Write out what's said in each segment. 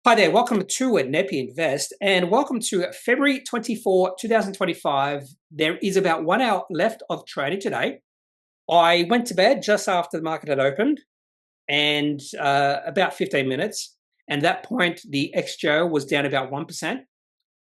Hi there, welcome to Kneppy Invest and welcome to February 24, 2025. There is about 1 hour left of trading today. I went to bed just after the market had opened and about 15 minutes. And at that point, the XJO was down about 1%.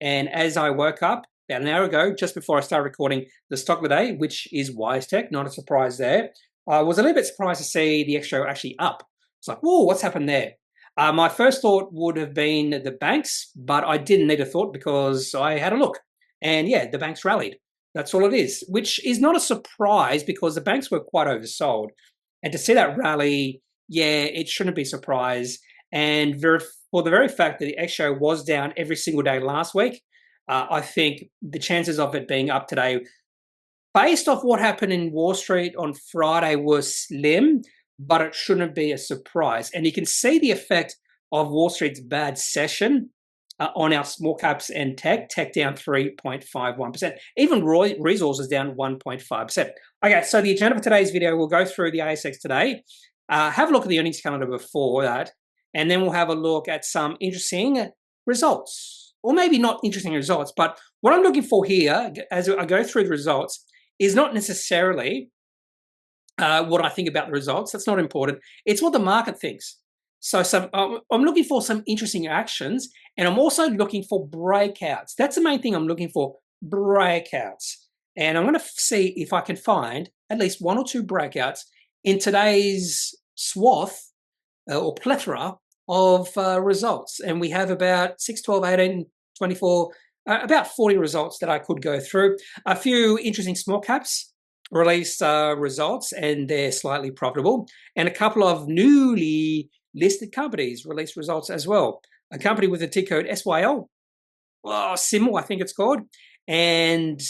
And as I woke up about an hour ago, just before I started recording the stock of the day, which is WiseTech, not a surprise there, I was a little bit surprised to see the XJO actually up. It's like, whoa, what's happened there? My first thought would have been the banks, but I didn't need a thought because I had a look. And yeah, the banks rallied. That's all it is, which is not a surprise because the banks were quite oversold. And to see that rally, yeah, it shouldn't be a surprise. And for the very fact that the XJO was down every single day last week, I think the chances of it being up today, based off what happened in Wall Street on Friday, was slim, but it shouldn't be a surprise. And you can see the effect of Wall Street's bad session on our small caps and tech down 3.51%. Even Resources down 1.5%. Okay, so the agenda for today's video, we'll go through the ASX today, have a look at the earnings calendar before that, and then we'll have a look at some interesting results. Or maybe not interesting results, but what I'm looking for here, as I go through the results, is not necessarily what I think about the results. That's not important. It's what the market thinks. So I'm looking for some interesting actions, and I'm also looking for breakouts. That's the main thing I'm looking for, breakouts. And I'm going to see if I can find at least one or two breakouts in today's swath or plethora of results. And we have about 6, 12, 18, 24, about 40 results that I could go through. A few interesting small caps released results, and they're slightly profitable. And a couple of newly listed companies released results as well. A company with a ticker code SYL, Symal, I think it's called, and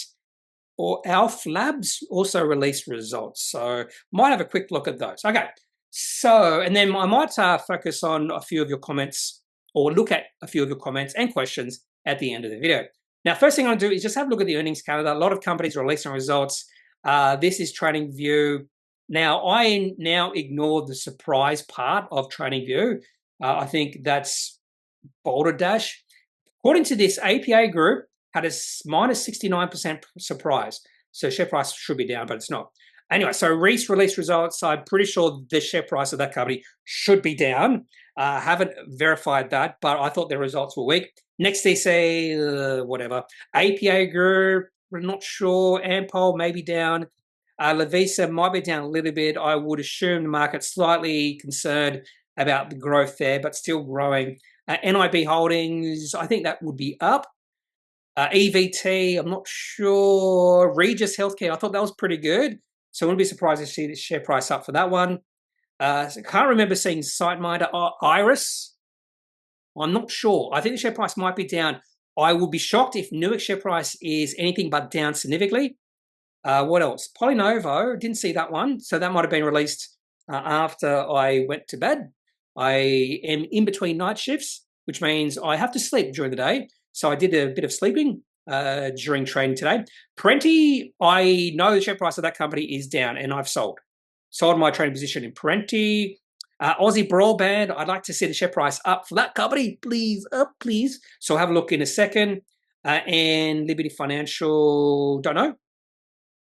Alfabs also released results. So might have a quick look at those. Okay, so and then I might focus on a few of your comments or look at a few of your comments and questions at the end of the video. Now, first thing I'm going to do is just have a look at the earnings calendar. A lot of companies releasing results. This is Trading View. Now, I now ignore the surprise part of Trading View. I think that's Boulder Dash. According to this, APA Group had a minus 69% surprise. So share price should be down, but it's not. Anyway, so Reece released results. I'm pretty sure the share price of that company should be down. Haven't verified that, but I thought their results were weak. Next, they say, whatever. APA Group, we're not sure. Ampol may be down. Vita might be down a little bit. I would assume the market's slightly concerned about the growth there, but still growing. Nib Holdings, I think that would be up. EVT, I'm not sure. Regis Healthcare, I thought that was pretty good. So I wouldn't be surprised to see the share price up for that one. So can't remember seeing SiteMinder or Iress. I'm not sure. I think the share price might be down. I would be shocked if Nuix share price is anything but down significantly. What else? Polynovo, didn't see that one. So that might have been released after I went to bed. I am in between night shifts, which means I have to sleep during the day. So I did a bit of sleeping during trading today. Perenti, I know the share price of that company is down and I've sold my trading position in Perenti. Aussie Broadband, I'd like to see the share price up for that company, please, up, please. So I'll have a look in a second. And Liberty Financial, don't know.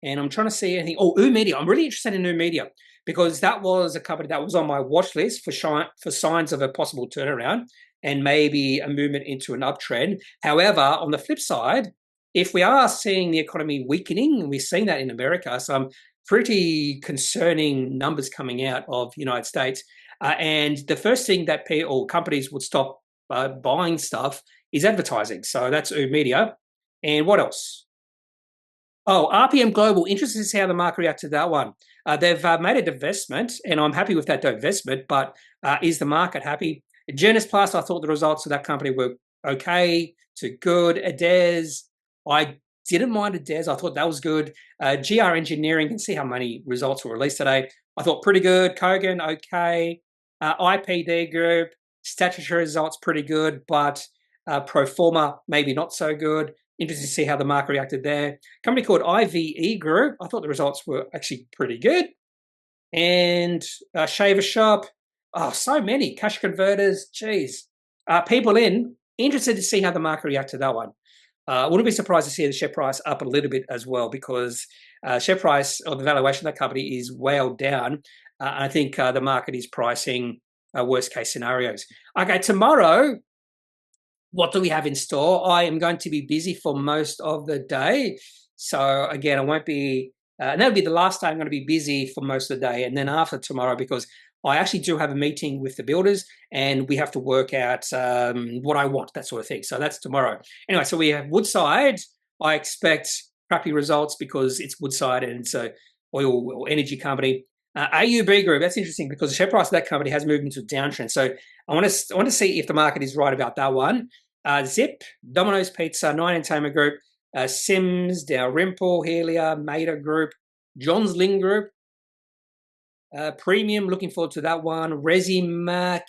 And I'm trying to see anything. Oh, Media. I'm really interested in Media because that was a company that was on my watch list for signs of a possible turnaround and maybe a movement into an uptrend. However, on the flip side, if we are seeing the economy weakening, and we're seeing that in America, some pretty concerning numbers coming out of the United States, and the first thing that companies would stop buying stuff is advertising. So that's Media. And what else? Oh, RPM Global, interested to see how the market reacted to that one. They've made a divestment, and I'm happy with that divestment, but is the market happy? Genus Plus, I thought the results of that company were okay to good. Adairs, I didn't mind Adairs. I thought that was good. GR Engineering, can see how many results were released today. I thought pretty good. Kogan, okay. IPD Group, statutory results pretty good, but pro forma, maybe not so good. Interested to see how the market reacted there. Company called IVE Group, I thought the results were actually pretty good. And Shaver Shop, oh, so many. Cash converters, geez. PeopleIn, interested to see how the market react to that one. Wouldn't be surprised to see the share price up a little bit as well, because share price or the valuation of that company is well down. I think the market is pricing worst case scenarios. Okay, tomorrow, what do we have in store? I am going to be busy for most of the day. So again, I won't be, and that'll be the last day I'm going to be busy for most of the day. And then after tomorrow, because I actually do have a meeting with the builders and we have to work out what I want, that sort of thing. So that's tomorrow. Anyway, so we have Woodside. I expect crappy results because it's Woodside and it's a oil or energy company. IVE Group, that's interesting because the share price of that company has moved into a downtrend. So I want to see if the market is right about that one. Zip, Domino's Pizza, Nine Entertainment Group, Sims, Dalrymple, Helia, Mater Group, Johns Lyng Group, Premium, looking forward to that one. Resi Mac,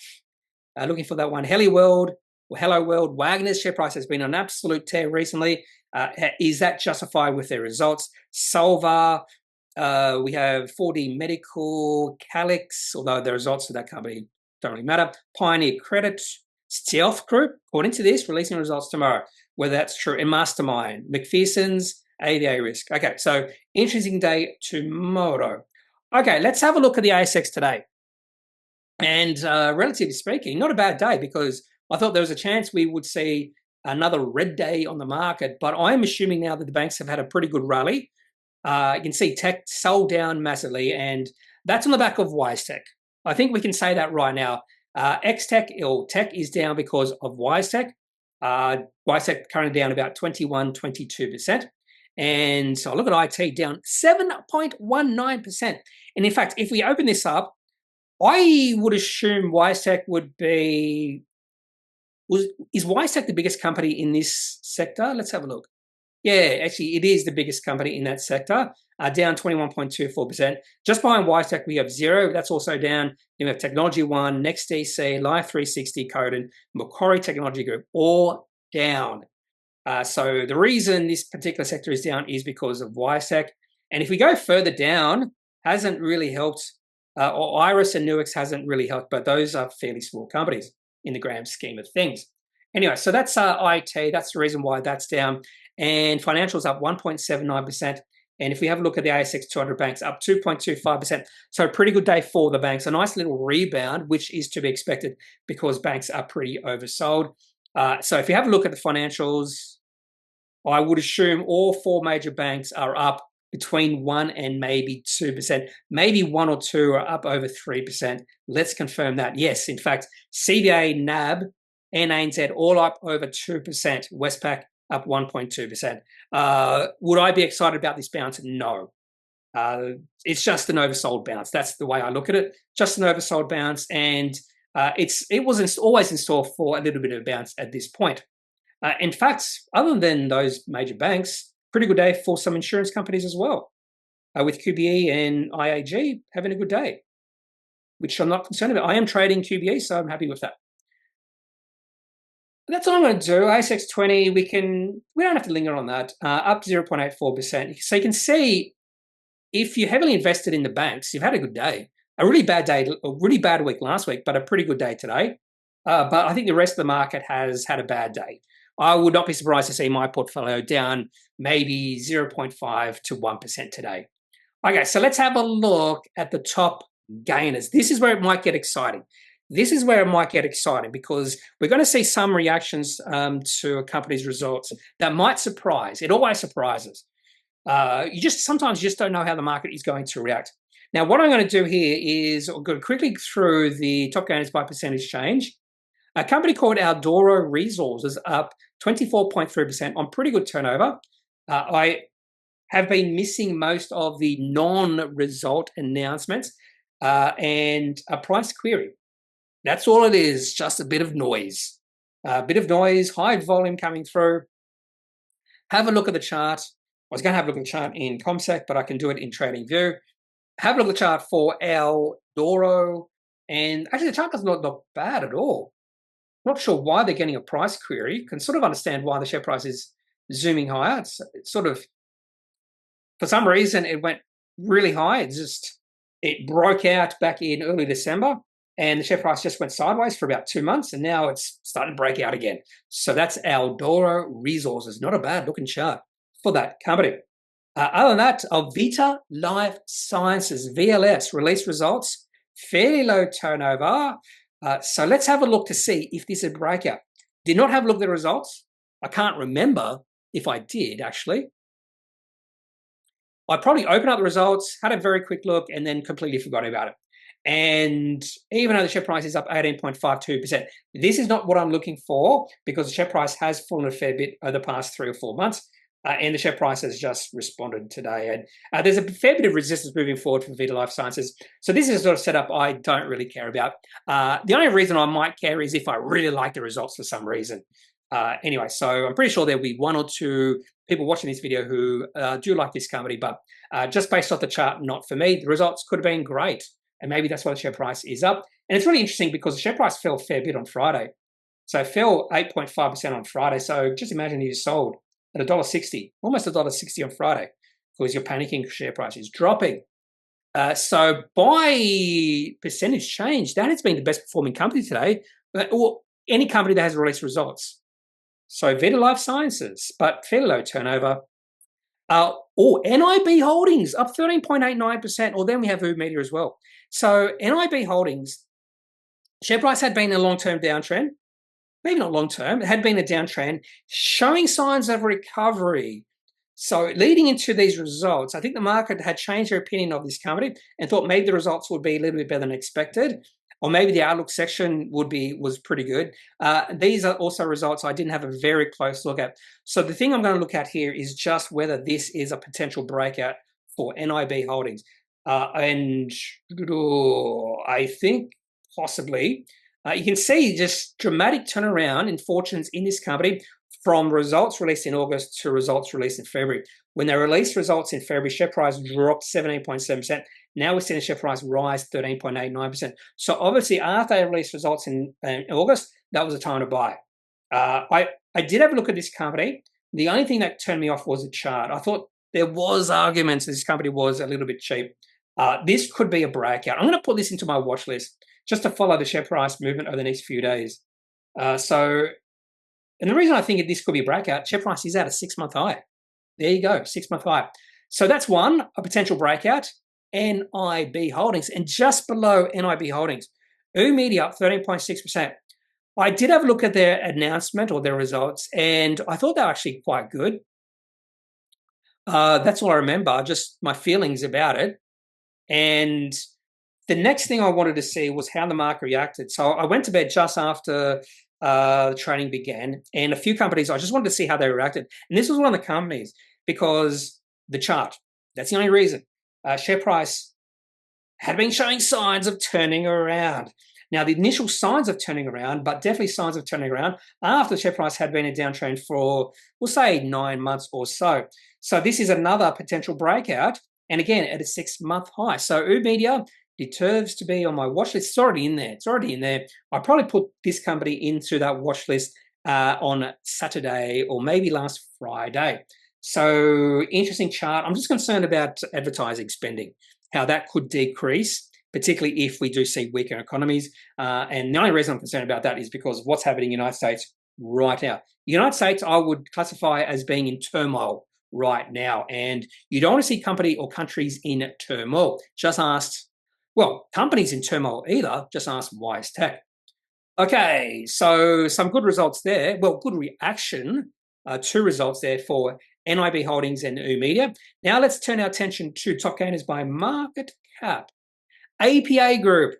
looking for that one. Hello World, Wagner's share price has been on an absolute tear recently. Is that justified with their results? Solvar, we have 4D Medical, Calix, although the results of that company don't really matter. Pioneer Credit, Stealth Group, according to this, releasing results tomorrow, whether that's true. And Mastermind, McPherson's, AVA Risk. Okay, so interesting day tomorrow. Okay, let's have a look at the ASX today. And relatively speaking, not a bad day, because I thought there was a chance we would see another red day on the market, but I'm assuming now that the banks have had a pretty good rally. You can see tech sold down massively, and that's on the back of WiseTech. I think we can say that right now. X-Tech or tech is down because of WiseTech. WiseTech currently down about 22%. And so I look at IT down 7.19%. And in fact, if we open this up, I would assume WiseTech would be... Is WiseTech the biggest company in this sector? Let's have a look. Yeah, actually, it is the biggest company in that sector, down 21.24%. Just behind WiseTech, we have Xero. That's also down. Then we have Technology One, NextDC, Life360, Kogan, Macquarie Technology Group, all down. So the reason this particular sector is down is because of WiseTech. And if we go further down, hasn't really helped, or Iress and Nuix hasn't really helped, but those are fairly small companies in the grand scheme of things. Anyway, so that's IT. That's the reason why that's down. And financials up 1.79%. And if we have a look at the ASX 200 banks, up 2.25%. So a pretty good day for the banks. A nice little rebound, which is to be expected because banks are pretty oversold. So if you have a look at the financials, I would assume all four major banks are up between 1 and maybe 2%. Maybe 1 or 2 are up over 3%. Let's confirm that. Yes, in fact, CBA, NAB, and ANZ all up over 2%. Westpac up 1.2%. Would I be excited about this bounce? No. It's just an oversold bounce. That's the way I look at it. Just an oversold bounce, and it was always in store for a little bit of a bounce at this point. In fact, other than those major banks, pretty good day for some insurance companies as well, with QBE and IAG having a good day, which I'm not concerned about. I am trading QBE, so I'm happy with that. That's all I'm going to do. ASX 20, we don't have to linger on that. Up 0.84%. So you can see if you're heavily invested in the banks, you've had a good day. A really bad day, a really bad week last week, but a pretty good day today. But I think the rest of the market has had a bad day. I would not be surprised to see my portfolio down maybe 0.5 to 1% today. Okay, so let's have a look at the top gainers. This is where it might get exciting. This is where it might get exciting because we're going to see some reactions to a company's results that might surprise. It always surprises. Sometimes you just don't know how the market is going to react. Now, what I'm going to do here is I'll go quickly through the top gainers by percentage change. A company called Aldoro Resources up 24.3% on pretty good turnover. I have been missing most of the non-result announcements and a price query. That's all it is, just a bit of noise. High volume coming through. Have a look at the chart. I was going to have a look at the chart in ComSec, but I can do it in TradingView. Have a look at the chart for Aldoro. And actually, the chart does not look bad at all. Not sure why they're getting a price query. Can sort of understand why the share price is zooming higher. It's sort of, for some reason, it went really high. It broke out back in early December. and the share price just went sideways for about 2 months, and now it's starting to break out again. So that's Aldoro Resources. Not a bad looking chart for that company. Other than that, Vita Life Sciences, VLS, released results, fairly low turnover. So let's have a look to see if this is a breakout. Did not have a look at the results. I can't remember if I did, actually. I probably opened up the results, had a very quick look, and then completely forgot about it. And even though the share price is up 18.52%, this is not what I'm looking for, because the share price has fallen a fair bit over the past 3 or 4 months. And the share price has just responded today. And there's a fair bit of resistance moving forward for Vita Life Sciences. So this is a sort of setup I don't really care about. The only reason I might care is if I really like the results for some reason. Anyway, so I'm pretty sure there'll be 1 or 2 people watching this video who do like this company, but just based off the chart, not for me. The results could have been great, and maybe that's why the share price is up. And it's really interesting because the share price fell a fair bit on Friday. So it fell 8.5% on Friday. So just imagine you sold at $1.60, almost $1.60 on Friday, because you're panicking share price is dropping. So by percentage change, that has been the best performing company today, or any company that has released results. So Vita Life Sciences, but fairly low turnover. NIB Holdings up 13.89%, or then we have IVE Media as well. So NIB Holdings, share price had been a long-term downtrend. Maybe not long-term, it had been a downtrend, showing signs of recovery. So leading into these results, I think the market had changed their opinion of this company and thought maybe the results would be a little bit better than expected, or maybe the outlook section was pretty good. These are also results I didn't have a very close look at. So the thing I'm going to look at here is just whether this is a potential breakout for NIB Holdings. And I think possibly. You can see just dramatic turnaround in fortunes in this company from results released in August to results released in February. When they released results in February, share price dropped 17.7%. Now we're seeing the share price rise 13.89%. So obviously, after they released results in August, that was a time to buy. I did have a look at this company. The only thing that turned me off was the chart. I thought there was arguments that this company was a little bit cheap. This could be a breakout. I'm going to put this into my watch list just to follow the share price movement over the next few days. And the reason I think this could be a breakout, share price is at a 6-month high. There you go, 6-month high. So that's one, a potential breakout, NIB Holdings. And just below NIB Holdings, IVE Media up 13.6%. I did have a look at their announcement or their results, and I thought they were actually quite good. That's all I remember, just my feelings about it. And the next thing I wanted to see was how the market reacted. So I went to bed just after the trading began, and a few companies, I just wanted to see how they reacted. And this was one of the companies because the chart, that's the only reason. Share price had been showing signs of turning around. Now, the initial signs of turning around, but definitely signs of turning around after the share price had been a downtrend for, we'll say, 9 months or so. So this is another potential breakout, and again, at a 6-month high. So IVE Media deserves to be on my watch list. It's already in there. It's already in there. I probably put this company into that watch list on Saturday or maybe last Friday. So interesting chart. I'm just concerned about advertising spending, how that could decrease, particularly if we do see weaker economies. And the only reason I'm concerned about that is because of what's happening in the United States right now. The United States, I would classify as being in turmoil right now. And you don't want to see company or countries in turmoil. Just ask, well, companies in turmoil either, just ask Wise Tech. Okay, so some good results there. Well, good reaction to results there for NIB Holdings and IVE Media. Now let's turn our attention to top gainers by market cap. APA Group.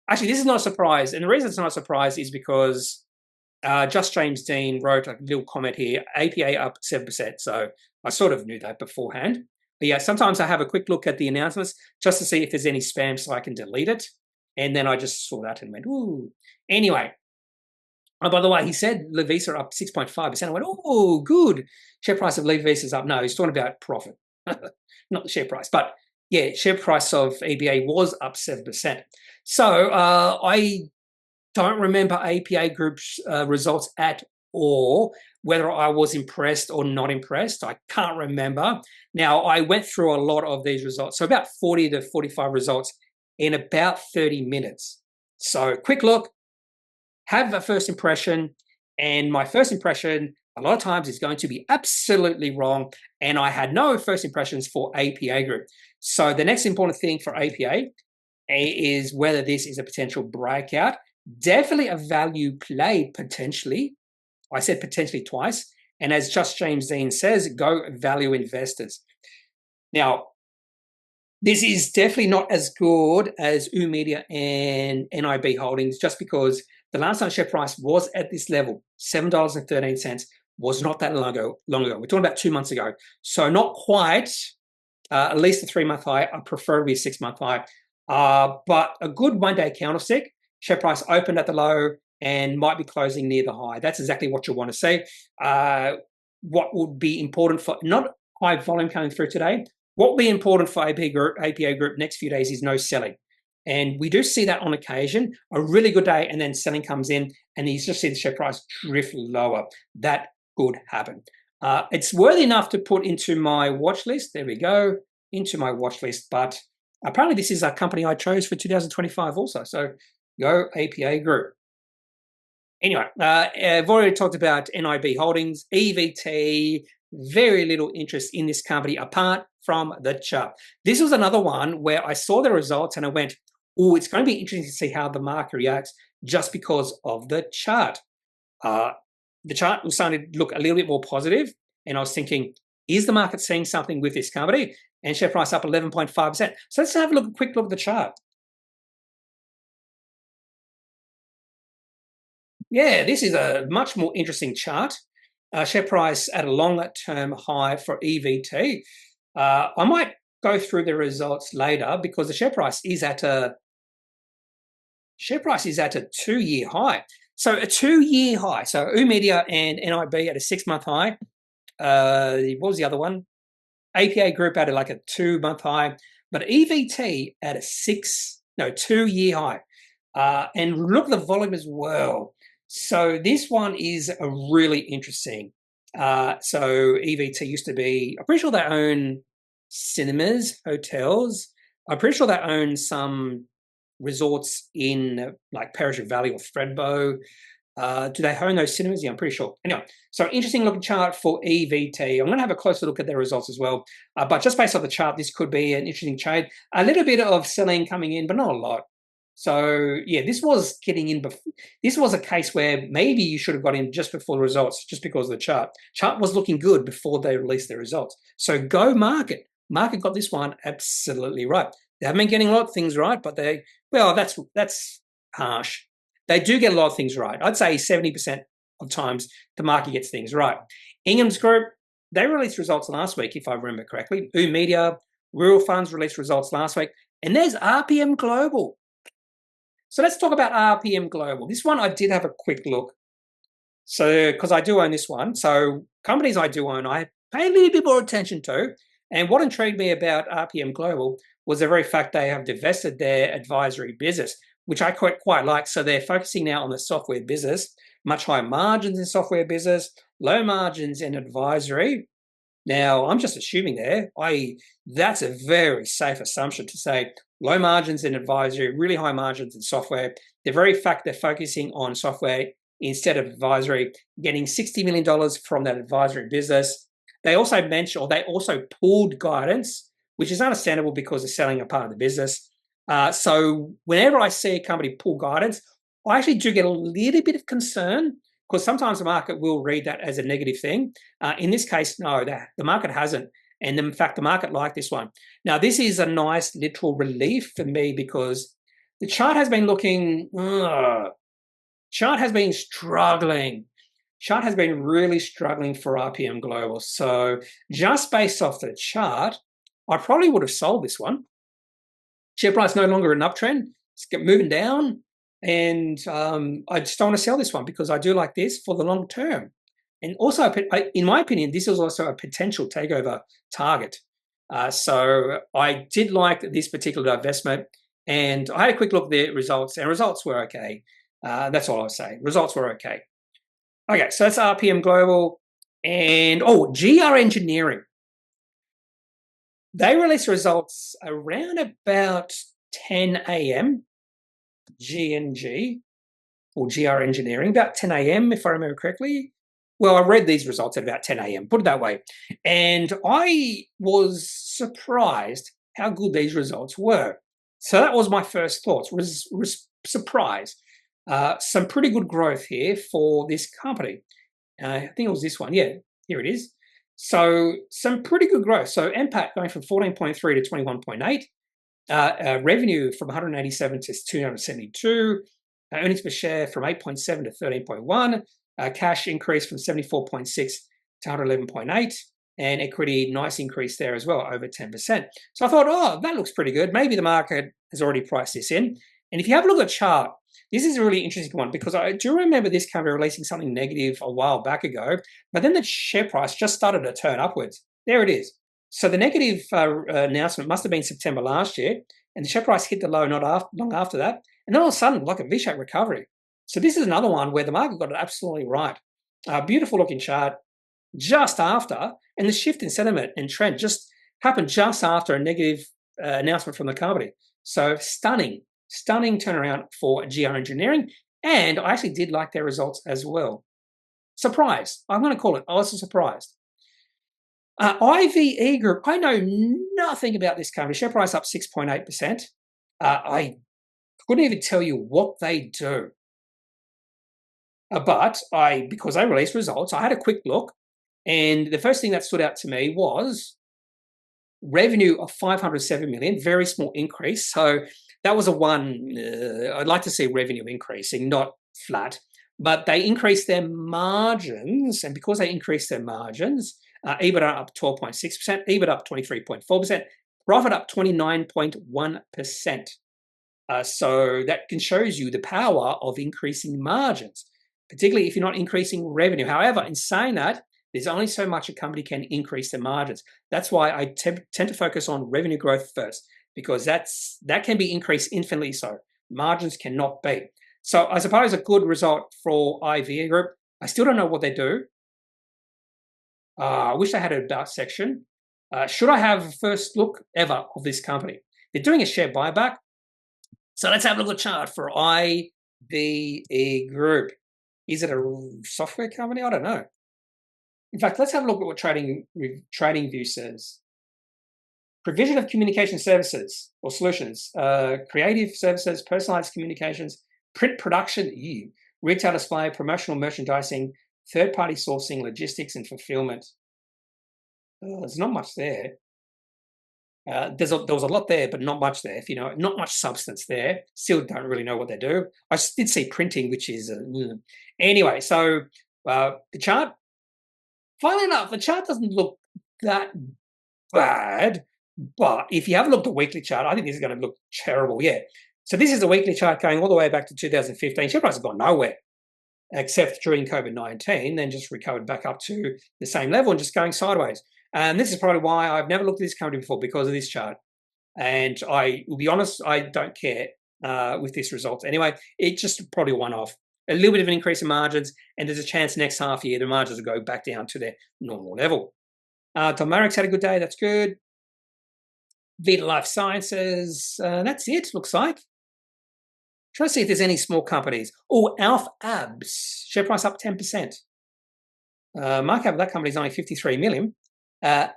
Actually, this is not a surprise. And the reason it's not a surprise is because Just James Dean wrote a little comment here, APA up 7%. So I sort of knew that beforehand. But yeah, sometimes I have a quick look at the announcements just to see if there's any spam so I can delete it. And then I just saw that and went, ooh. Anyway, oh, by the way, he said Visa up 6.5%. I went, oh, good. Share price of Visa is up. No, he's talking about profit, not the share price. But yeah, share price of ABA was up 7%. So I don't remember APA Group's results at all, whether I was impressed or not impressed. I can't remember. Now, I went through a lot of these results, so about 40 to 45 results in about 30 minutes. So quick look, have a first impression, and my first impression a lot of times is going to be absolutely wrong, and I had no first impressions for APA Group. So the next important thing for APA is whether this is a potential breakout. Definitely a value play potentially. I said potentially twice. And as Just James Dean says, go value investors. Now, this is definitely not as good as Media and Nib Holdings, just because the last time share price was at this level, $7.13, was not that long ago. We're talking about 2 months ago. So not quite, at least a 3-month high, preferably a 6-month high. But a good one-day candlestick. Share price opened at the low and might be closing near the high. That's exactly what you want to see. What would be important for, not high volume coming through today, what will be important for APA Group next few days is no selling. And we do see that on occasion, a really good day, and then selling comes in, and you just see the share price drift lower. That could happen. It's worthy enough to put into my watch list. There we go, into my watch list. But apparently this is a company I chose for 2025 also. So go APA Group. Anyway, I've already talked about Nib Holdings, EVT, very little interest in this company apart from the chart. This was another one where I saw the results and I went, oh, it's going to be interesting to see how the market reacts just because of the chart. The chart was starting to look a little bit more positive, and I was thinking, is the market seeing something with this company? And share price up 11.5%. So let's have a quick look at the chart. Yeah, this is a much more interesting chart. Share price at a longer-term high for EVT. I might go through the results later because the share price is at a 2-year high. So a 2-year high. So Media and Nib at a 6-month high. What was the other one? APA Group at like a 2-month high, but EVT at a 2-year high. And look at the volume as well. So this one is a really interesting. So EVT used to be, I'm pretty sure they own cinemas, hotels. I'm pretty sure they own some resorts in like Perisher Valley or Thredbo. Do they own those cinemas? Yeah, I'm pretty sure. Anyway, so interesting looking chart for EVT. I'm going to have a closer look at their results as well. But just based on the chart, this could be an interesting trade. A little bit of selling coming in, but not a lot. So yeah, this was getting in. This was a case where maybe you should have got in just before the results, just because of the chart. Chart was looking good before they released their results. So go market. Market got this one absolutely right. They haven't been getting a lot of things right, but that's harsh. They do get a lot of things right. I'd say 70% of times the market gets things right. Ingham's Group, they released results last week, if I remember correctly. Media, Rural Funds released results last week. And there's RPM Global. So let's talk about RPM Global. This one I did have a quick look. So, because I do own this one. So companies I do own, I pay a little bit more attention to. And what intrigued me about RPM Global was the very fact they have divested their advisory business, which I quite like. So they're focusing now on the software business, much higher margins in software business, low margins in advisory. Now, I'm just assuming there, that's a very safe assumption to say low margins in advisory, really high margins in software. The very fact they're focusing on software instead of advisory, getting $60 million from that advisory business. They also mentioned, or they also pulled guidance, which is understandable because they're selling a part of the business. So whenever I see a company pull guidance, I actually do get a little bit of concern because sometimes the market will read that as a negative thing. In this case, no, the market hasn't. And in fact, the market liked this one. Now, this is a nice literal relief for me because the chart has been struggling. Chart has been really struggling for RPM Global. So just based off the chart, I probably would have sold this one. Share price no longer an uptrend. It's moving down. And I just don't want to sell this one because I do like this for the long term. And also, in my opinion, this is also a potential takeover target. So I did like this particular divestment. And I had a quick look at the results, and results were okay. That's all I'll say. Results were okay. Okay, so that's RPM Global. And, GR Engineering. They released results around about 10 a.m. GNG or GR Engineering about 10 a.m. if I remember correctly. Well, I read these results at about 10 a.m. Put it that way, and I was surprised how good these results were. So that was my first thoughts. Was surprised. Some pretty good growth here for this company. I think it was this one. Yeah, here it is. So some pretty good growth. So NPAT going from 14.3 to 21.8. Revenue from 187 to 272. Earnings per share from 8.7 to 13.1. Cash increase from 74.6 to 111.8. And equity, nice increase there as well, over 10%. So I thought, oh, that looks pretty good. Maybe the market has already priced this in. And if you have a look at the chart, this is a really interesting one because I do remember this company releasing something negative a while back ago, but then the share price just started to turn upwards. There it is. So the negative announcement must have been September last year, and the share price hit the low not long after that, and then all of a sudden, like a V-shaped recovery. So this is another one where the market got it absolutely right. Beautiful looking chart just after, and the shift in sentiment and trend just happened just after a negative announcement from the company. So stunning turnaround for GR Engineering, and I actually did like their results as well. Surprised, I'm going to call it. I was surprised. IVE Group, I know nothing about this company. Share price up 6.8%. I couldn't even tell you what they do. But because they released results, I had a quick look, and the first thing that stood out to me was revenue of 507 million, very small increase. So that was a one. I'd like to see revenue increasing, not flat. But they increased their margins, and because they increased their margins, EBITDA up 12.6%, EBIT up 23.4%, profit up 29.1%. So that shows you the power of increasing margins, particularly if you're not increasing revenue. However, in saying that, there's only so much a company can increase their margins. That's why I tend to focus on revenue growth first, because that can be increased infinitely so. Margins cannot be. So I suppose a good result for IVE Group. I still don't know what they do. I wish they had an about section. Should I have a first look ever of this company? They're doing a share buyback. So let's have a look at the chart for IVE Group. Is it a software company? I don't know. In fact, let's have a look at what TradingView says. Provision of communication services or solutions, creative services, personalized communications, print production, retail display, promotional merchandising, third-party sourcing, logistics, and fulfillment. There's not much there. There was a lot there, but not much there. Not much substance there. Still don't really know what they do. I did see printing, which is anyway. So the chart. Funnily enough, the chart doesn't look that bad, but if you have a look at the weekly chart, I think this is going to look terrible. Yeah. So this is the weekly chart going all the way back to 2015. Share price has gone nowhere except during COVID-19, then just recovered back up to the same level and just going sideways. And this is probably why I've never looked at this company before, because of this chart. And I will be honest, I don't care with this result. Anyway, it's just probably one-off. A little bit of an increase in margins, and there's a chance next half year the margins will go back down to their normal level. Tom Marrick's had a good day. That's good. Vita Life Sciences. That's it, looks like. Try to see if there's any small companies. Oh, Alfabs. Share price up 10%. Market cap of that company is only 53 million. Did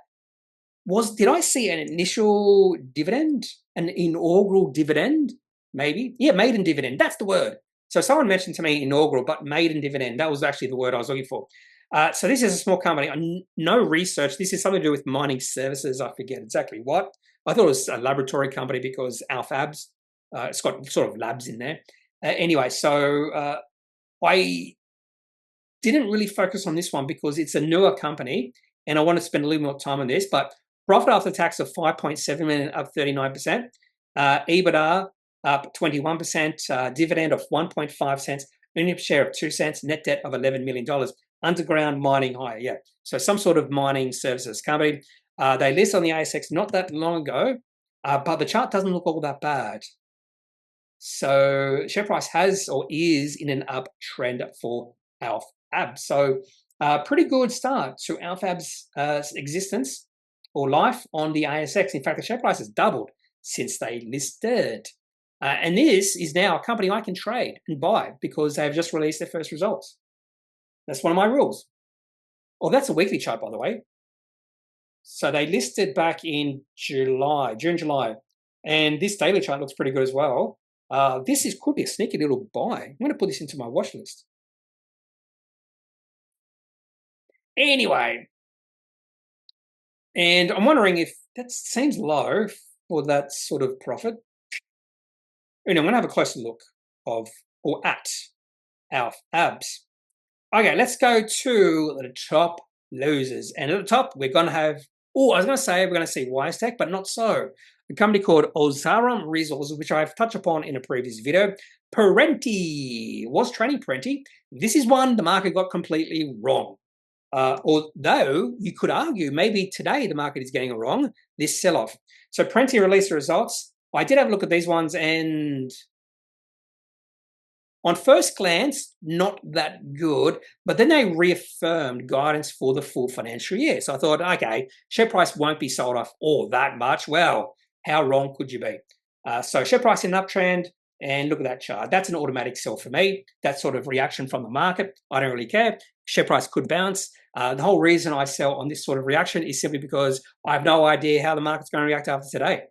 I see an initial dividend? An inaugural dividend? Maybe. Yeah, maiden dividend. That's the word. So someone mentioned to me inaugural, but maiden dividend. That was actually the word I was looking for. So this is a small company. No research. This is something to do with mining services. I forget exactly what. I thought it was a laboratory company because Alfabs. It's got sort of labs in there. Anyway, so I didn't really focus on this one because it's a newer company and I want to spend a little more time on this. But profit after tax of 5.7 million, up 39%. EBITDA up 21%. Dividend of 1.5 cents. Earnings per share of 2 cents. Net debt of $11 million. Underground mining hire. Yeah. So some sort of mining services company. They listed on the ASX not that long ago, but the chart doesn't look all that bad. So share price has or is in an uptrend for Alfabs. So pretty good start to Alfabs' existence or life on the ASX. In fact, the share price has doubled since they listed. And this is now a company I can trade and buy because they've just released their first results. That's one of my rules. Oh, that's a weekly chart, by the way. So they listed back in June, July. And this daily chart looks pretty good as well. This could be a sneaky little buy. I'm going to put this into my watch list. Anyway, and I'm wondering if that seems low for that sort of profit. And I'm going to have a closer look at Alfabs. Okay, let's go to the top losers. And at the top, we're going to have, we're going to see WiseTech, but not so. A company called Aldoro Resources, which I've touched upon in a previous video. Perenti was trading Perenti. This is one the market got completely wrong. Although you could argue maybe today the market is getting it wrong, this sell-off. So Perenti released the results. I did have a look at these ones, and on first glance, not that good, but then they reaffirmed guidance for the full financial year. So I thought, okay, share price won't be sold off all that much. Well, how wrong could you be? So share price in an uptrend, and look at that chart. That's an automatic sell for me. That sort of reaction from the market, I don't really care. Share price could bounce. The whole reason I sell on this sort of reaction is simply because I have no idea how the market's going to react after today.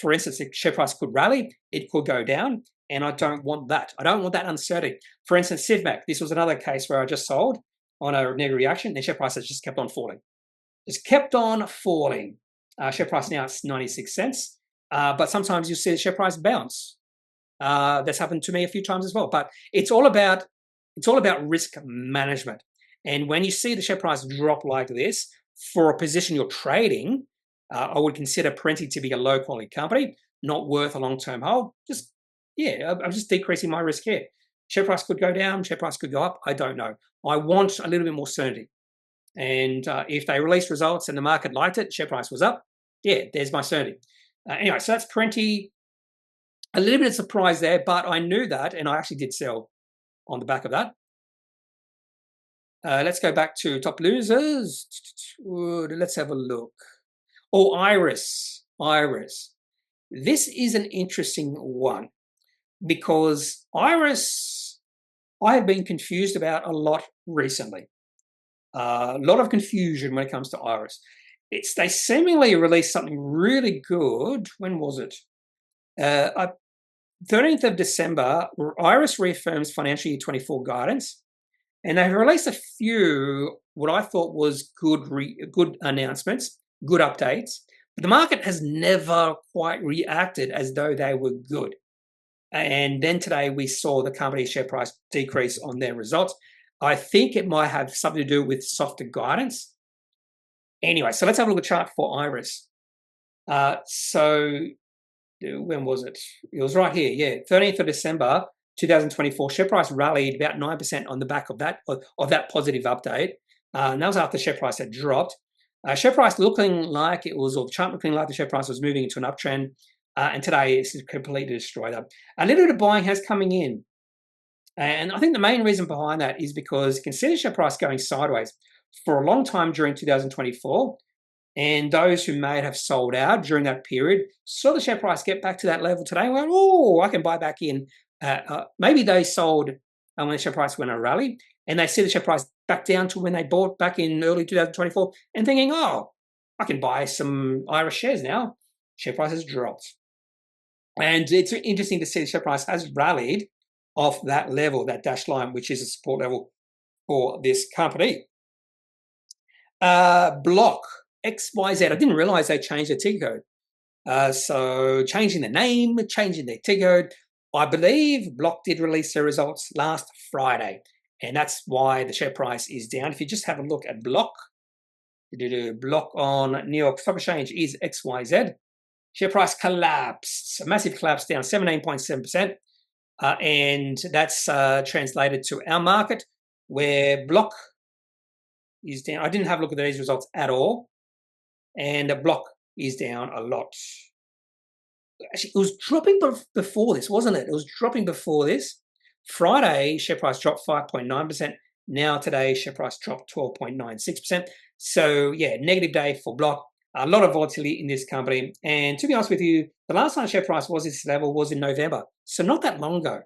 For instance, the share price could rally, it could go down, and I don't want that. I don't want that uncertainty. For instance, Symal, this was another case where I just sold on a negative reaction, and share price has just kept on falling. Just kept on falling. Share price now is 96 cents, but sometimes you see the share price bounce. That's happened to me a few times as well. But it's all about risk management. And when you see the share price drop like this for a position you're trading, I would consider Perenti to be a low quality company, not worth a long-term hold. I'm just decreasing my risk here. Share price could go down, share price could go up. I don't know. I want a little bit more certainty. And if they released results and the market liked it, share price was up. Yeah, there's my certainty. Anyway, so that's Perenti. A little bit of surprise there, but I knew that, and I actually did sell on the back of that. Let's go back to top losers. Let's have a look. Oh, Iress. This is an interesting one because Iress, I have been confused about a lot recently. A lot of confusion when it comes to Iress. They seemingly released something really good. When was it? 13th of December, Iress reaffirms financial year 24 guidance, and they've released a few what I thought was good announcements, good updates, but the market has never quite reacted as though they were good. And then today we saw the company's share price decrease on their results. I think it might have something to do with softer guidance. Anyway, so let's have a look at the chart for Iress. When was it? It was right here, yeah. 13th of December, 2024. Share price rallied about 9% on the back of that positive update. And that was after share price had dropped. Share price looking like it was, or the chart looking like the share price was moving into an uptrend. And today it's completely destroyed up. A little bit of buying has coming in. And I think the main reason behind that is because you can see the share price going sideways for a long time during 2024. And those who may have sold out during that period saw the share price get back to that level today and went, oh, I can buy back in. Maybe they sold when the share price went a rally, and they see the share price back down to when they bought back in early 2024 and thinking, oh, I can buy some Iress shares now. Share price has dropped. And it's interesting to see the share price has rallied off that level, that dashed line, which is a support level for this company. Block. XYZ. I didn't realize they changed their ticker code. So changing the name, changing their ticker code. I believe Block did release their results last Friday, and that's why the share price is down. If you just have a look at Block, Block on New York Stock Exchange is XYZ. Share price collapsed, a massive collapse, down 17.7%, and that's translated to our market, where Block is down. I didn't have a look at these results at all. And the Block is down a lot. Actually, it was dropping before this, wasn't it? It was dropping before this. Friday, share price dropped 5.9%. Now today, share price dropped 12.96%. So, yeah, negative day for Block. A lot of volatility in this company. And to be honest with you, the last time share price was this level was in November. So not that long ago.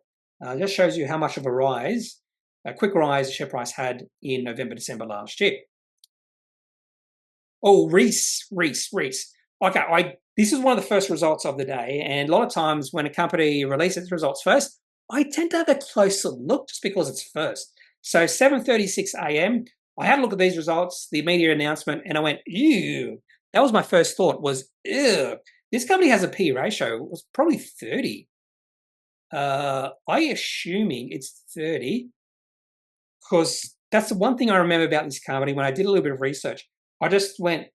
Just shows you how much of a rise, a quick rise the share price had in November, December last year. Oh, Reece. Okay, this is one of the first results of the day. And a lot of times when a company releases results first, I tend to have a closer look just because it's first. So 7:36 a.m., I had a look at these results, the media announcement, and I went, ew. That was my first thought was, ew. This company has a P ratio. It was probably 30. I assuming it's 30 because that's the one thing I remember about this company when I did a little bit of research. I just went,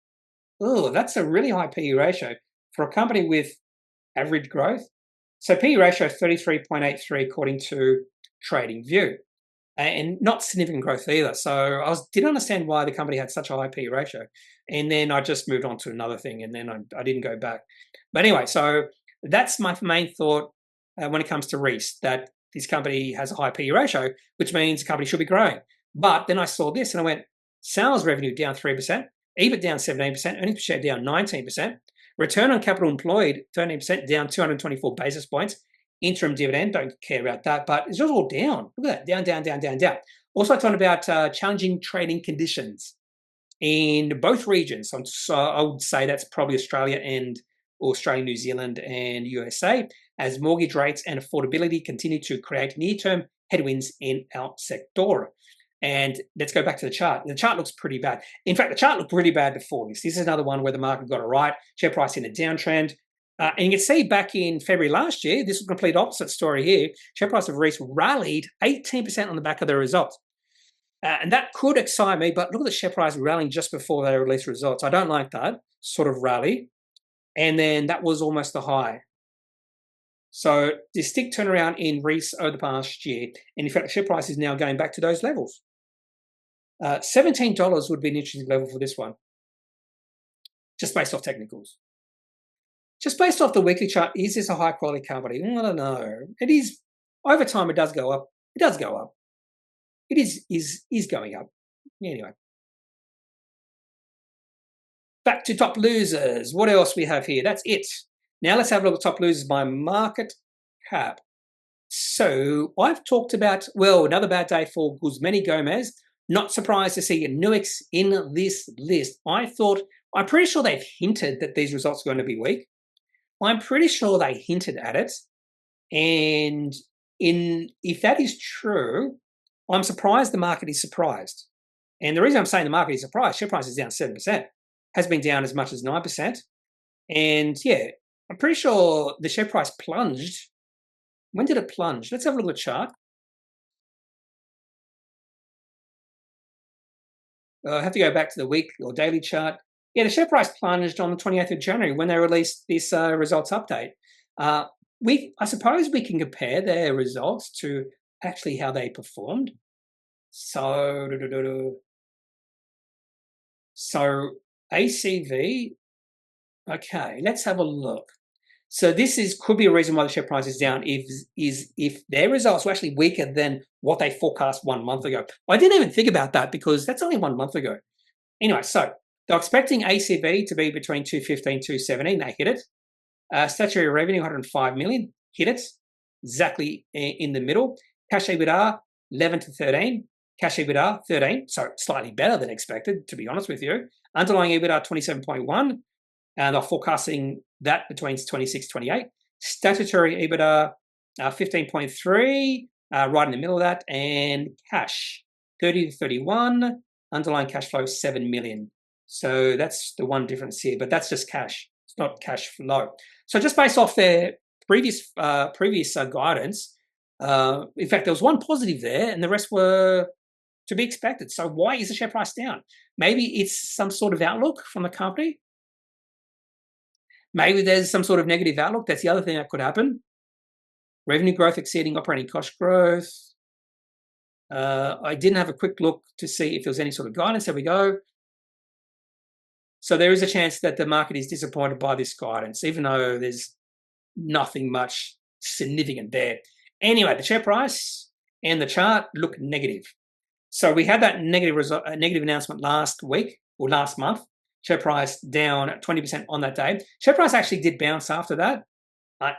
oh, that's a really high PE ratio for a company with average growth. So PE ratio 33.83 according to TradingView, and not significant growth either. So I didn't understand why the company had such a high PE ratio. And then I just moved on to another thing, and then I didn't go back. But anyway, so that's my main thought when it comes to Reece, that this company has a high PE ratio, which means the company should be growing. But then I saw this and I went, sales revenue down 3%, EBIT down 17%, earnings per share down 19%, return on capital employed 13%, down 224 basis points, interim dividend, don't care about that, but it's just all down. Look at that, down. Also talking about challenging trading conditions in both regions. So I would say that's probably Australia, New Zealand and USA, as mortgage rates and affordability continue to create near-term headwinds in our sector. And let's go back to the chart. The chart looks pretty bad. In fact, the chart looked really bad before this. This is another one where the market got it right. Share price in a downtrend. And you can see back in February last year, this was a complete opposite story here. Share price of Reece rallied 18% on the back of the results. And that could excite me, but look at the share price rallying just before they released results. I don't like that sort of rally. And then that was almost the high. So this stick turnaround in Reece over the past year, and in fact, the share price is now going back to those levels. $17 would be an interesting level for this one, just based off technicals. Just based off the weekly chart, is this a high quality company? I don't know. It is, over time it does go up. It does go up. It is going up. Anyway. Back to top losers. What else we have here? That's it. Now let's have a look at top losers by market cap. So I've talked about, well, another bad day for Guzman Gomez. Not surprised to see Nuix in this list. I'm pretty sure they've hinted that these results are going to be weak. I'm pretty sure they hinted at it. And if that is true, I'm surprised the market is surprised. And the reason I'm saying the market is surprised, share price is down 7%, has been down as much as 9%. And yeah, I'm pretty sure the share price plunged. When did it plunge? Let's have a look at the chart. I have to go back to the week or daily chart. Yeah, the share price plunged on the 28th of January when they released this results update. I suppose we can compare their results to actually how they performed. So ACV, okay, let's have a look. So this could be a reason why the share price is down if their results were actually weaker than what they forecast 1 month ago. I didn't even think about that because that's only 1 month ago. Anyway, so they're expecting ACV to be between 215 and 217. They hit it. Statutory revenue, 105 million, hit it. Exactly in the middle. Cash EBITDA, 11 to 13. Cash EBITDA, 13. So slightly better than expected, to be honest with you. Underlying EBITDA, 27.1. And they're forecasting that between 26 and 28. Statutory EBITDA, 15.3, right in the middle of that. And cash, 30 to 31. Underlying cash flow, 7 million. So that's the one difference here, but that's just cash. It's not cash flow. So just based off their previous guidance, in fact, there was one positive there, and the rest were to be expected. So why is the share price down? Maybe it's some sort of outlook from the company. Maybe there's some sort of negative outlook. That's the other thing that could happen. Revenue growth exceeding operating cost growth. I didn't have a quick look to see if there was any sort of guidance. There we go. So there is a chance that the market is disappointed by this guidance, even though there's nothing much significant there. Anyway, the share price and the chart look negative. So we had that negative announcement last week or last month. Share price down 20% on that day. Share price actually did bounce after that,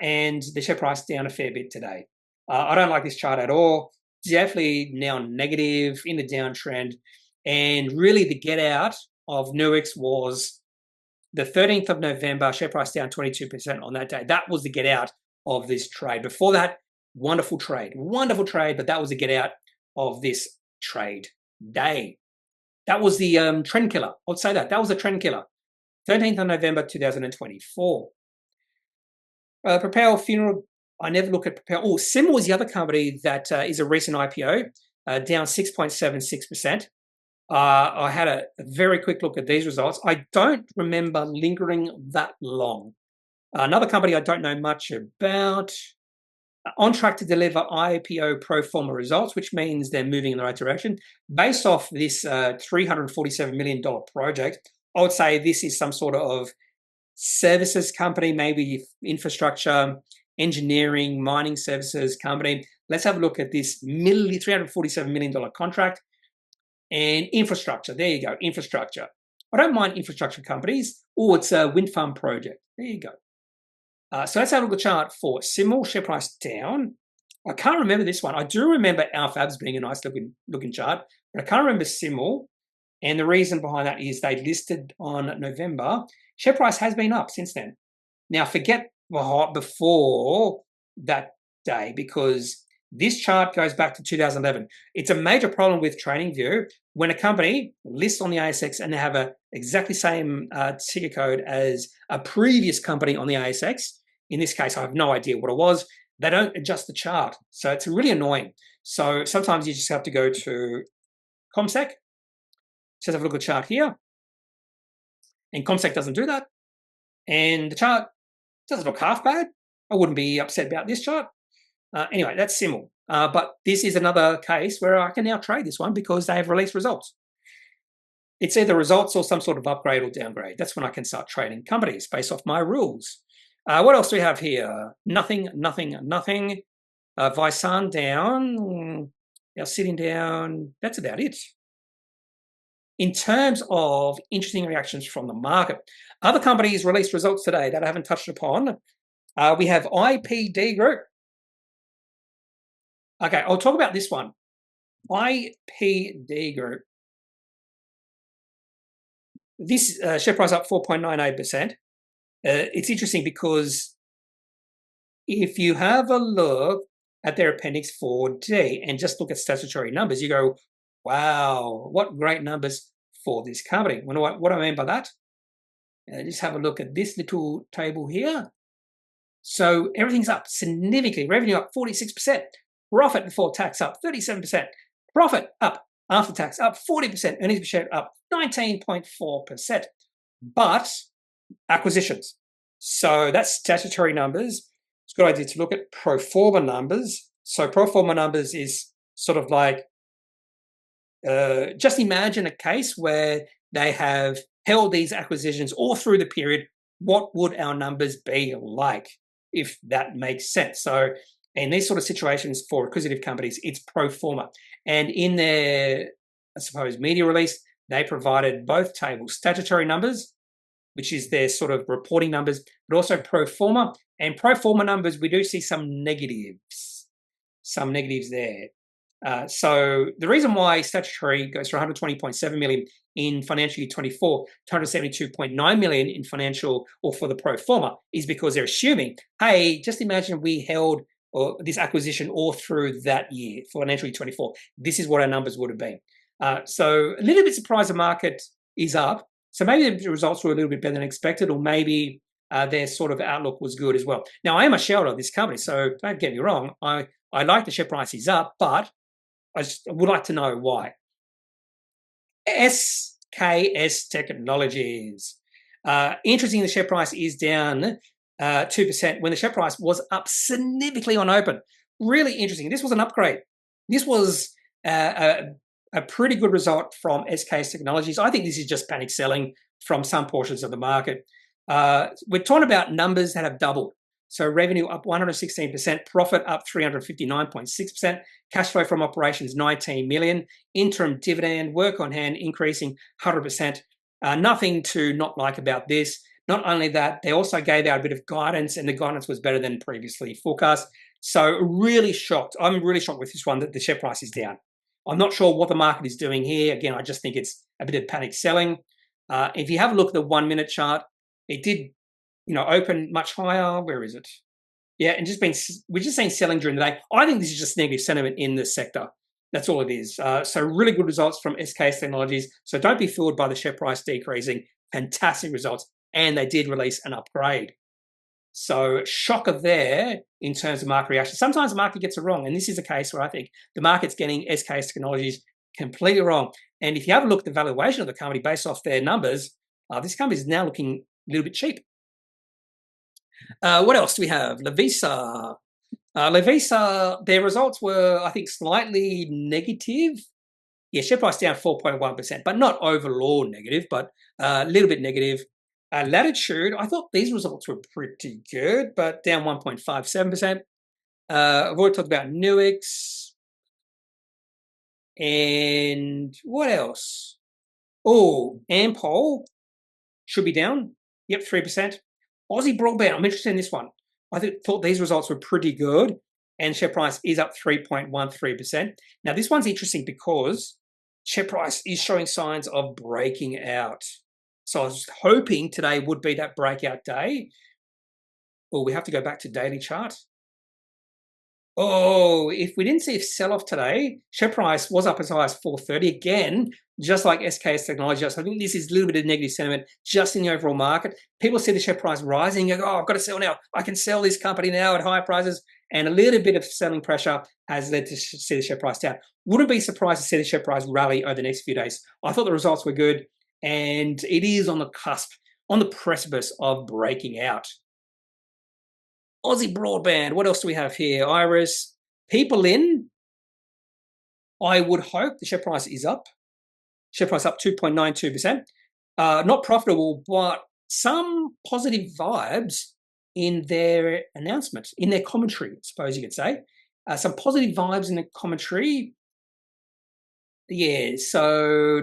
and the share price down a fair bit today. I don't like this chart at all. Definitely now negative in the downtrend, and really the get out of Nuix was the 13th of November, share price down 22% on that day. That was the get out of this trade. Before that, wonderful trade, but that was the get out of this trade day. That was the trend killer. I would say that was a trend killer. 13th of November 2024. Propel Funeral. I never look at Propel. Oh, Symal was the other company that is a recent IPO, down 6.76%. I had a very quick look at these results. I don't remember lingering that long. Another company I don't know much about. On track to deliver IPO pro forma results, which means they're moving in the right direction. Based off this $347 million project, I would say this is some sort of services company, maybe infrastructure, engineering, mining services company. Let's have a look at this $347 million contract. And infrastructure, there you go, infrastructure. I don't mind infrastructure companies. Oh, it's a wind farm project. There you go. So let's have a look at the chart for Symal, share price down. I can't remember this one. I do remember Alfabs being a nice looking chart, but I can't remember Symal. And the reason behind that is they listed on November. Share price has been up since then. Now, forget before that day, because this chart goes back to 2011. It's a major problem with TradingView when a company lists on the ASX and they have a exactly same ticker code as a previous company on the ASX. In this case, I have no idea what it was. They don't adjust the chart. So it's really annoying. So sometimes you just have to go to ComSec. Just have a look at the chart here. And ComSec doesn't do that. And the chart doesn't look half bad. I wouldn't be upset about this chart. Anyway, that's Symal. But this is another case where I can now trade this one because they have released results. It's either results or some sort of upgrade or downgrade. That's when I can start trading companies based off my rules. What else do we have here? Nothing. Visan down. Now sitting down. That's about it. In terms of interesting reactions from the market, other companies released results today that I haven't touched upon. We have IPD Group. Okay, I'll talk about this one. IPD Group. This share price up 4.98%. It's interesting because if you have a look at their Appendix 4D and just look at statutory numbers, you go, wow, what great numbers for this company. What do I mean by that? Just have a look at this little table here. So everything's up significantly. Revenue up 46%. Profit before tax up 37%. Profit up after tax up 40%. Earnings per share up 19.4%. But acquisitions. So that's statutory numbers. It's a good idea to look at pro forma numbers. So pro forma numbers is sort of like, just imagine a case where they have held these acquisitions all through the period. What would our numbers be like, if that makes sense? So in these sort of situations for acquisitive companies, it's pro forma. And in their, I suppose, media release, they provided both tables, statutory numbers, which is their sort of reporting numbers, but also pro forma. And pro forma numbers, we do see some negatives there. So the reason why statutory goes from 120.7 million in financial year 24 to 172.9 million in financial or for the pro forma is because they're assuming, hey, just imagine we held this acquisition all through that year, financial year 24. This is what our numbers would have been. So a little bit surprised the market is up. So maybe the results were a little bit better than expected, or maybe their sort of outlook was good as well. Now, I am a shareholder of this company, so don't get me wrong. I like the share price is up, but I would like to know why. SKS Technologies. Interesting, the share price is down 2% when the share price was up significantly on open. Really interesting. This was an upgrade. This was a pretty good result from SKS Technologies. I think this is just panic selling from some portions of the market. We're talking about numbers that have doubled. So revenue up 116%, profit up 359.6%, cash flow from operations 19 million, interim dividend, work on hand increasing 100%. Nothing to not like about this. Not only that, they also gave out a bit of guidance, and the guidance was better than previously forecast. So really shocked. I'm really shocked with this one that the share price is down. I'm not sure what the market is doing here. Again, I just think it's a bit of panic selling. If you have a look at the 1 minute chart, it did, open much higher. Where is it? Yeah, and we're just seeing selling during the day. I think this is just negative sentiment in the sector. That's all it is. So really good results from SKS Technologies. So don't be fooled by the share price decreasing. Fantastic results. And they did release an upgrade. So shocker there in terms of market reaction. Sometimes the market gets it wrong. And this is a case where I think the market's getting SKS Technologies completely wrong. And if you have a look at the valuation of the company based off their numbers, this company is now looking a little bit cheap. What else do we have? Vita. Vita, their results were, I think, slightly negative. Yeah, share price down 4.1%, but not overall negative, but a little bit negative. Latitude, I thought these results were pretty good, but down 1.57%. I've already talked about Nuix. And what else? Oh, Ampol should be down. Yep, 3%. Aussie Broadband, I'm interested in this one. I thought these results were pretty good, and share price is up 3.13%. Now, this one's interesting because share price is showing signs of breaking out. So I was hoping today would be that breakout day. Well, we have to go back to daily chart. Oh, if we didn't see a sell-off today, share price was up as high as 430 again, just like SKS Technology. So I think this is a little bit of negative sentiment just in the overall market. People see the share price rising and go, oh, I've got to sell now. I can sell this company now at higher prices. And a little bit of selling pressure has led to see the share price down. Wouldn't be surprised to see the share price rally over the next few days. I thought the results were good, and it is on the cusp, on the precipice of breaking out. Aussie Broadband, what else do we have here? Iress, PeopleIn. I would hope the share price is up. Share price up 2.92%. Not profitable, but some positive vibes in their announcement, in their commentary, I suppose you could say. Some positive vibes in the commentary. Yeah, so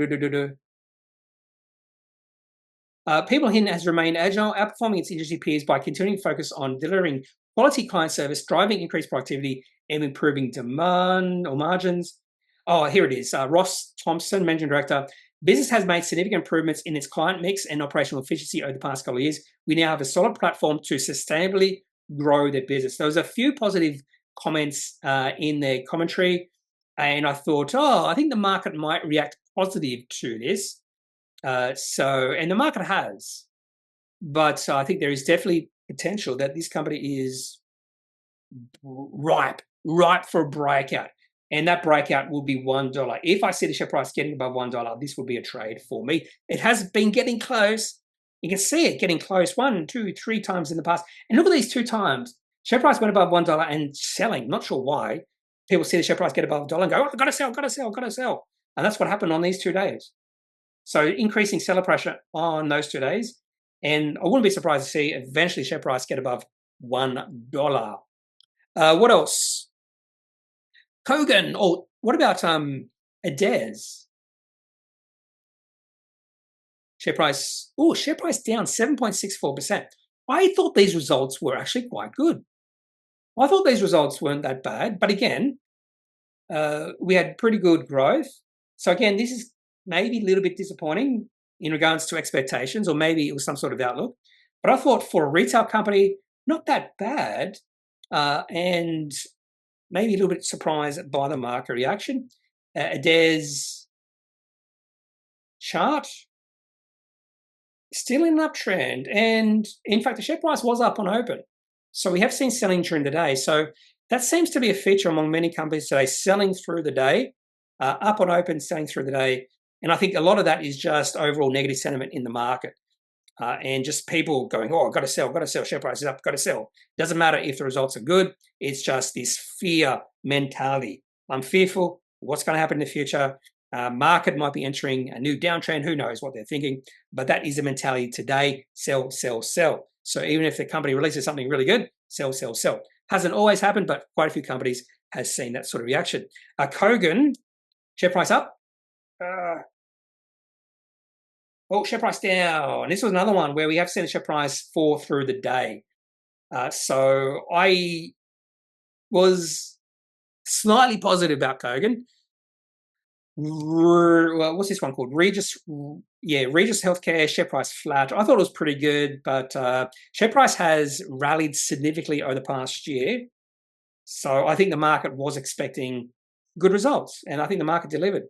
PeopleIn has remained agile, outperforming its industry peers by continuing to focus on delivering quality client service, driving increased productivity, and improving demand or margins. Oh, here it is. Ross Thompson, Managing Director. Business has made significant improvements in its client mix and operational efficiency over the past couple of years. We now have a solid platform to sustainably grow their business. There was a few positive comments in their commentary, and I thought, I think the market might react positive to this. And the market has, but I think there is definitely potential that this company is ripe for a breakout, and that breakout will be $1. If I see the share price getting above $1, this will be a trade for me. It has been getting close. You can see it getting close 1, 2, 3 times in the past. And look at these 2 times. Share price went above $1 and selling. Not sure why. People see the share price get above $1 and go, I've got to sell, got to sell, got to sell. And that's what happened on these 2 days. So increasing seller pressure on those 2 days. And I wouldn't be surprised to see eventually share price get above $1. What else? Kogan. Or what about Adairs? Share price down 7.64%. I thought these results were actually quite good. I thought these results weren't that bad. But again, we had pretty good growth. So again, this is maybe a little bit disappointing in regards to expectations, or maybe it was some sort of outlook. But I thought for a retail company, not that bad, and maybe a little bit surprised by the market reaction. Adairs chart, still in an uptrend. And in fact, the share price was up on open. So we have seen selling during the day. So that seems to be a feature among many companies today, selling through the day, up on open, selling through the day. And I think a lot of that is just overall negative sentiment in the market, and just people going, I've got to sell, share price is up, got to sell. Doesn't matter if the results are good. It's just this fear mentality. I'm fearful what's going to happen in the future. Market might be entering a new downtrend. Who knows what they're thinking? But that is the mentality today. Sell, sell, sell. So even if the company releases something really good, sell, sell, sell. Hasn't always happened, but quite a few companies has seen that sort of reaction. Kogan, share price up. Oh, share price down. This was another one where we have seen the share price fall through the day. So I was slightly positive about Kogan. Well, what's this one called? Regis. Yeah, Regis Healthcare, share price flat. I thought it was pretty good, but share price has rallied significantly over the past year. So I think the market was expecting good results, and I think the market delivered.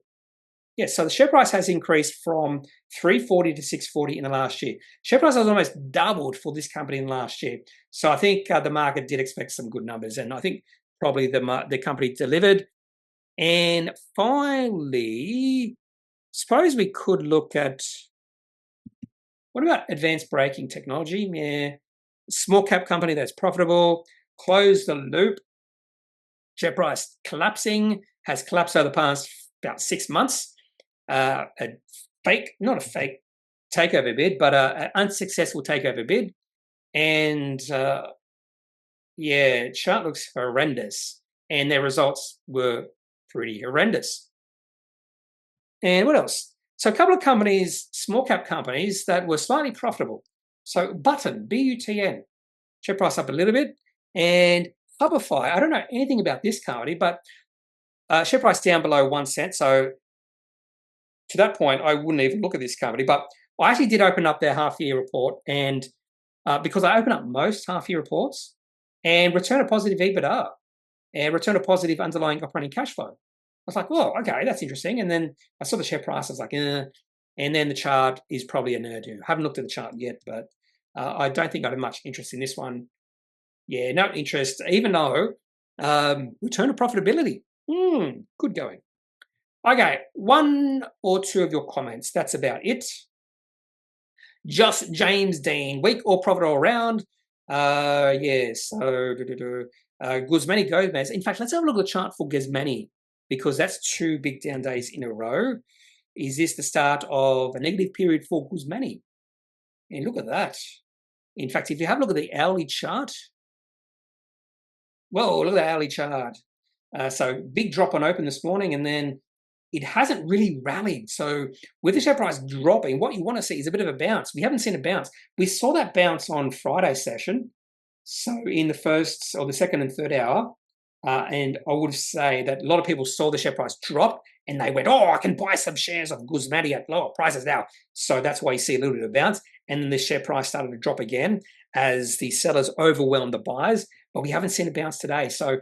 Yes, so the share price has increased from 340 to 640 in the last year. Share price has almost doubled for this company in the last year. So I think the market did expect some good numbers, and I think probably the company delivered. And finally, suppose we could look at, what about advanced braking technology? Yeah, small cap company that's profitable, close the loop. Share price collapsing, has collapsed over the past about 6 months. Not a fake takeover bid, but an unsuccessful takeover bid. And yeah, chart looks horrendous. And their results were pretty horrendous. And what else? So a couple of companies, small cap companies that were slightly profitable. So Button, B-U-T-N, share price up a little bit. And Hubify, I don't know anything about this company, but share price down below 1 cent. So to that point, I wouldn't even look at this company. But I actually did open up their half-year report, and because I open up most half-year reports, and return a positive EBITDA and return a positive underlying operating cash flow. I was like, oh, okay, that's interesting. And then I saw the share price. I was like, and then the chart is probably a nerd-do. I haven't looked at the chart yet, but I don't think I have much interest in this one. Yeah, no interest, even though return to profitability. Good going. Okay, 1 or 2 of your comments. That's about it. Just James Dean, weak or profit all around. Yes. So Guzman Gomez. In fact, let's have a look at the chart for Guzman, because that's 2 big down days in a row. Is this the start of a negative period for Guzman? And look at that. In fact, if you have a look at the hourly chart, whoa, look at the hourly chart. So big drop on open this morning, and then it hasn't really rallied. So with the share price dropping, what you want to see is a bit of a bounce. We haven't seen a bounce. We saw that bounce on Friday's session. So in the first or the second and third hour, and I would say that a lot of people saw the share price drop and they went, oh, I can buy some shares of Guzman at lower prices now. So that's why you see a little bit of bounce. And then the share price started to drop again as the sellers overwhelmed the buyers. But we haven't seen a bounce today. So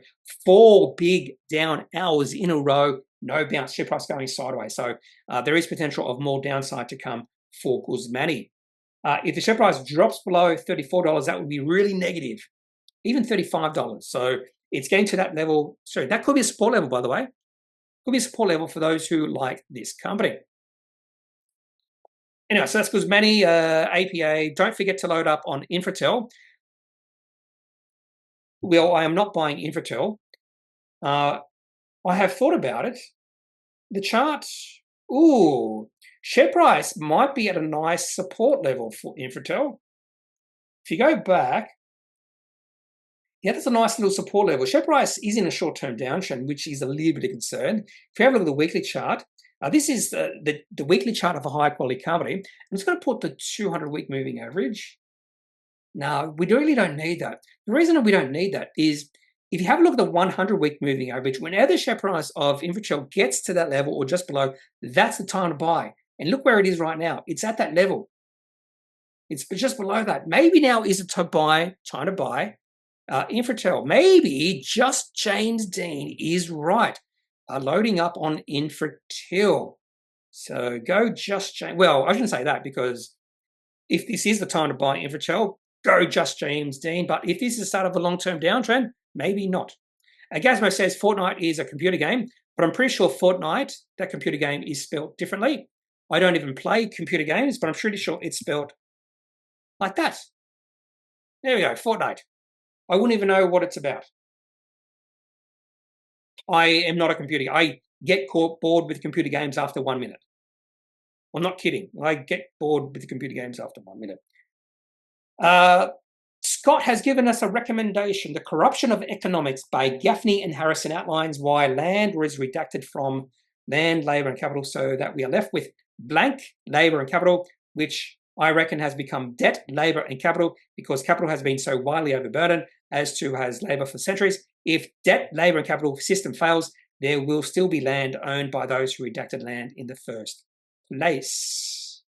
4 big down hours in a row, no bounce, share price going sideways. So there is potential of more downside to come for Guzman. If the share price drops below $34, that would be really negative, even $35. So it's getting to that level. Sorry, that could be a support level, by the way. Could be a support level for those who like this company. Anyway, so that's Guzman, APA. Don't forget to load up on Infratil. Well, I am not buying Infratil. I have thought about it. The chart, share price might be at a nice support level for Infratil. If you go back, yeah, that's a nice little support level. Share price is in a short-term downtrend, which is a little bit of concern. If you have a look at the weekly chart, this is the weekly chart of a high-quality company. I'm just going to put the 200-week moving average. Now, we really don't need that. The reason we don't need that is if you have a look at the 100-week moving average, whenever the share price of Infratil gets to that level or just below, that's the time to buy. And look where it is right now. It's at that level. It's just below that. Maybe now is the time to buy Infratil. Maybe just James Dean is right. Loading up on Infratil. So go just James. Well, I shouldn't say that, because if this is the time to buy Infratil, go just James Dean. But if this is the start of a long-term downtrend, maybe not. Gazmo says Fortnite is a computer game, but I'm pretty sure Fortnite, that computer game, is spelled differently. I don't even play computer games, but I'm pretty sure it's spelled like that. There we go, Fortnite. I wouldn't even know what it's about. I am not a computer. I get bored with computer games after 1 minute. I'm not kidding. I get bored with computer games after 1 minute. Scott has given us a recommendation. The Corruption of Economics by Gaffney and Harrison outlines why land was redacted from land, labour and capital so that we are left with blank labour and capital which I reckon has become debt, labour and capital because capital has been so widely overburdened as to has labour for centuries. If debt, labour and capital system fails, there will still be land owned by those who redacted land in the first place.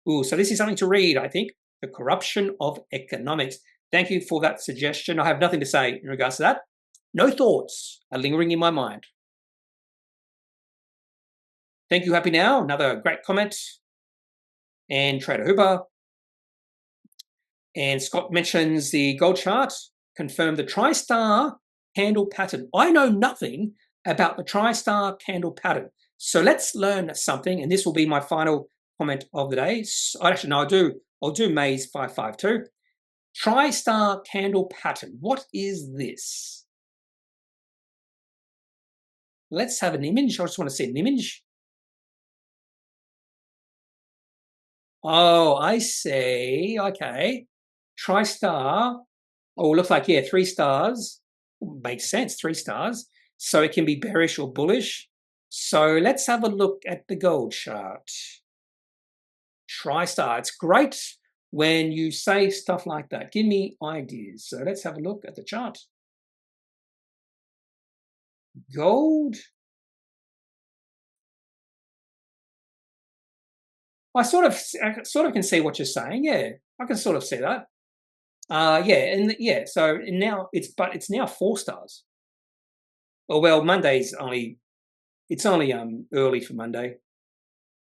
Ooh, so this is something to read, I think. The Corruption of Economics. Thank you for that suggestion. I have nothing to say in regards to that. No thoughts are lingering in my mind. Thank you, Happy Now. Another great comment. And Trader Hooper. And Scott mentions the gold chart. Confirm the tri-star candle pattern. I know nothing about the tri-star candle pattern. So let's learn something. And this will be my final comment of the day. Actually, no, I'll do May's 552. Tri-star candle pattern. What is this? Let's have an image. I just want to see an image. Oh, I see. Okay. Tri-star. Oh, looks like, yeah, 3 stars. Makes sense, 3 stars. So it can be bearish or bullish. So let's have a look at the gold chart. Tri-star. It's great when you say stuff like that. Give me ideas. So let's have a look at the chart. Gold. I sort of can see what you're saying. Yeah, I can sort of see that. So now it's now 4 stars. Oh well, Monday's only early for Monday.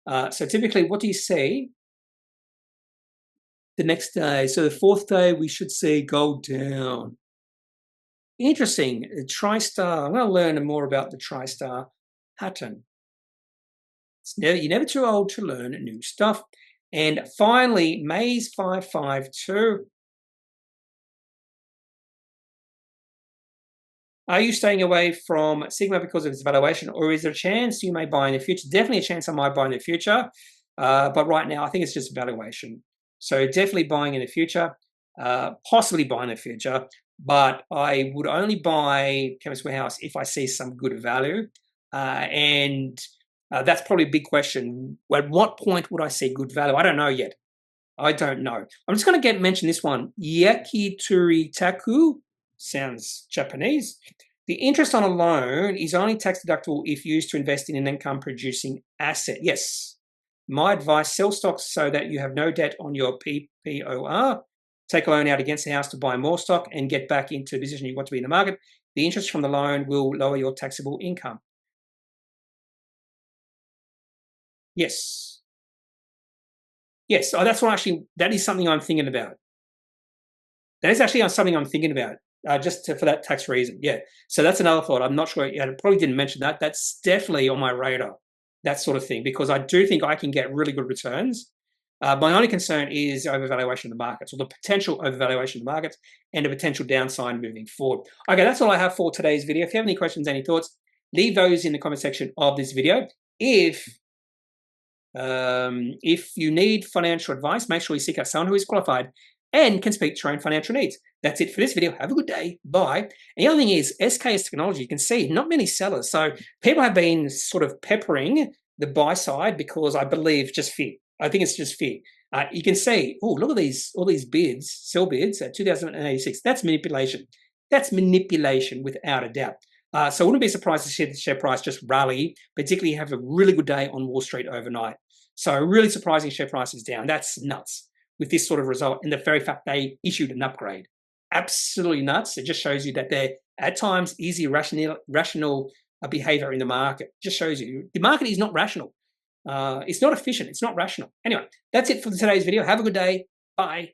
So typically, what do you see? The next day, so the 4th day, we should see gold down. Interesting. Tri-star. I'm going to learn more about the tri-star pattern. You're never too old to learn new stuff. And finally, May's 552. Are you staying away from Sigma because of its valuation, or is there a chance you may buy in the future? Definitely a chance I might buy in the future, but right now I think it's just valuation. So definitely buying in the future, possibly buying in the future, but I would only buy Chemist Warehouse if I see some good value. That's probably a big question. At what point would I see good value? I don't know yet. I don't know. I'm just going to mention this one. Yakitori Taku. Sounds Japanese. The interest on a loan is only tax deductible if used to invest in an income producing asset. Yes. My advice, sell stocks so that you have no debt on your PPOR. Take a loan out against the house to buy more stock and get back into the position you want to be in the market. The interest from the loan will lower your taxable income. Yes. Yes. Oh, that is something I'm thinking about. That is actually something I'm thinking about. For that tax reason, yeah. So that's another thought. I'm not sure. I probably didn't mention that. That's definitely on my radar, that sort of thing, because I do think I can get really good returns. My only concern is overvaluation of the markets, or the potential overvaluation of the markets, and the potential downside moving forward. Okay, that's all I have for today's video. If you have any questions, any thoughts, leave those in the comment section of this video. If you need financial advice, make sure you seek out someone who is qualified and can speak to your own financial needs. That's it for this video. Have a good day. Bye. And the other thing is, SKS Technology, you can see not many sellers. So people have been sort of peppering the buy side because I believe just fear. I think it's just fear. You can see, oh, look at all these bids, sell bids at 2,086. That's manipulation. That's manipulation without a doubt. So I wouldn't be surprised to see the share price just rally, particularly have a really good day on Wall Street overnight. So really surprising share price is down. That's nuts with this sort of result, and the very fact they issued an upgrade. Absolutely nuts. It just shows you that they're at times easy rational behavior in the market. It just shows you the market is not rational. It's not efficient. It's not rational. Anyway, that's it for today's video. Have a good day. Bye.